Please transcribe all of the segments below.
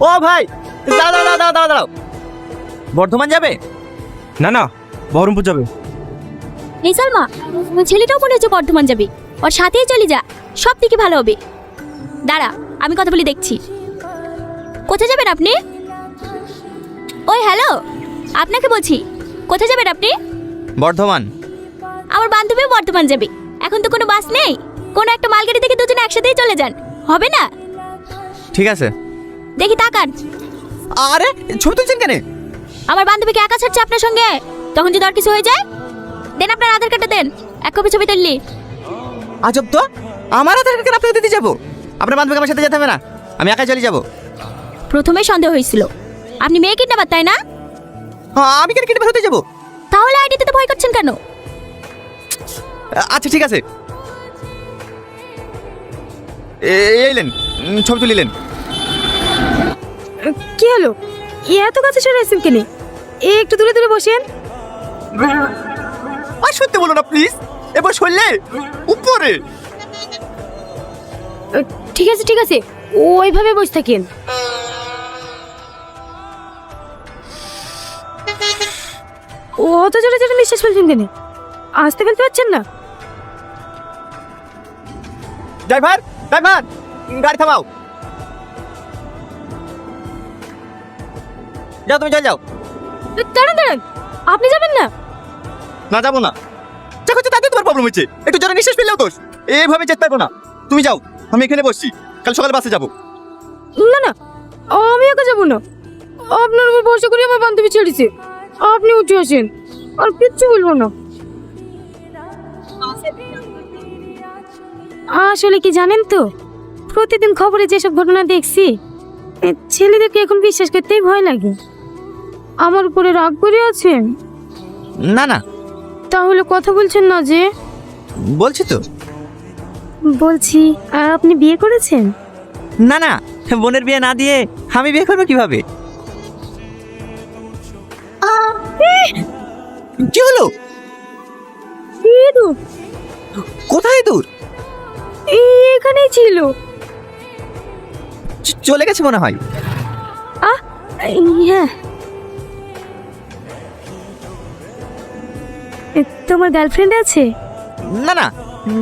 ও ভাই, দাঁড়াও দাঁড়াও দাঁড়াও দাঁড়াও দাঁড়াও। বর্ধমান যাবে? না না, বহরমপুর যাবে। এই সালমা, ছেলেটাও মনে হচ্ছে বর্ধমান যাবে। ওর সাথেই চলে যা, সব থেকে ভালো হবে। দাঁড়া, আমি কথা বলি দেখছি। কোথায় যাবেন আপনি? ওই হ্যালো, আপনাকে বলছি, কোথায় যাবেন আপনি? বর্ধমান। আমার বান্ধবীও বর্ধমান যাবে। এখন তো কোনো বাস নেই, কোনো একটা মালগাড়ি থেকে দুজনে একসাথেই চলে যান, হবে না? ঠিক আছে। দেখি তাকান। আরে ছবি তুলছেন কেন? আমার বান্ধবীকে একা ছাড়ছে আপনার সঙ্গে, তখন যদি আর কিছু হয়ে যায়। দেন আপনার আধার কার্ডটা দেন, এক কপি ছবি তুললি। আজব তো, আমার আধার কার্ড আপনাকে দিতে যাবো? আপনার বান্ধবীকে আমার সাথে যেতে হবে না, আমি একাই চলে যাবো। প্রথমেই সন্দেহ হয়েছিল আপনি মেয়ে কিডন্যাপার, তাই না? হ্যাঁ, আমি কেন কিডন্যাপার হতে যাবো? তাহলে আইডিতে তো ভয় করছেন কেন? আচ্ছা ঠিক আছে, এইলেন, ছবি তুলিলেন। কি হলো, এত কাছে সরে আসছেন কেন? একটু দূরে দূরে বসেন। আর সত্যি বলো না প্লিজ, এবার শুনলে উপরে। ঠিক আছে ঠিক আছে, ওইভাবে বসে থাকেন। অত জোরে জোরে নিঃশ্বাস ফেলছেন কেন? আসতে ফেলতে পারছেন না? ড্রাইভার ড্রাইভার, গাড়ি থামাও। যাও, তুমি চল যাও। দাঁড়ান দাঁড়ান, আপনি যাবেন না? না যাবো না, যা করছো তাতে তোমার প্রবলেম হচ্ছে। একটু জোরে নিঃশ্বাস ফেললেও দোষ। এইভাবে যেতে পারবো না, তুমি যাও, আমি এখানে বসছি, কাল সকালে বাসে যাবো। না না, আমি একা যাবো না। আপনার উপর ভরসা করে আমার বান্ধবী ছেড়েছে, আপনি উঠে আসেন, আর কিচ্ছু বলবো না। আসলে কি জানেন তো, প্রতিদিন খবরে যেসব ঘটনা দেখছি, ছেলেদেরকে এখন বিশ্বাস করতেই ভয় লাগে। আমার উপরে রাগ করে আছেন? না না, তাহলে কথা বলছেন না যে? বলছি তো। বলছি, আপনি বিয়ে করেছেন? না না, বোনের বিয়ে না দিয়ে আমি বিয়ে করবো কিভাবে? কি হলো? দূর, কোথায় দূর? এখানেই ছিল। চলে গেছে মনে হয়। হ্যাঁ। তোমার গার্লফ্রেন্ড আছে? না না,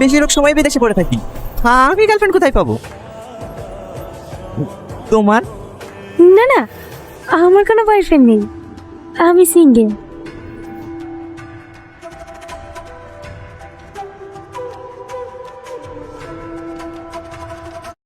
বেশিরভাগ সময় বিদেশে পড়ে থাকি, আমি গার্লফ্রেন্ড কোথায় পাবো? তোমার? না না, আমার কোনো বয়ফ্রেন্ড নেই, আমি সিঙ্গেল।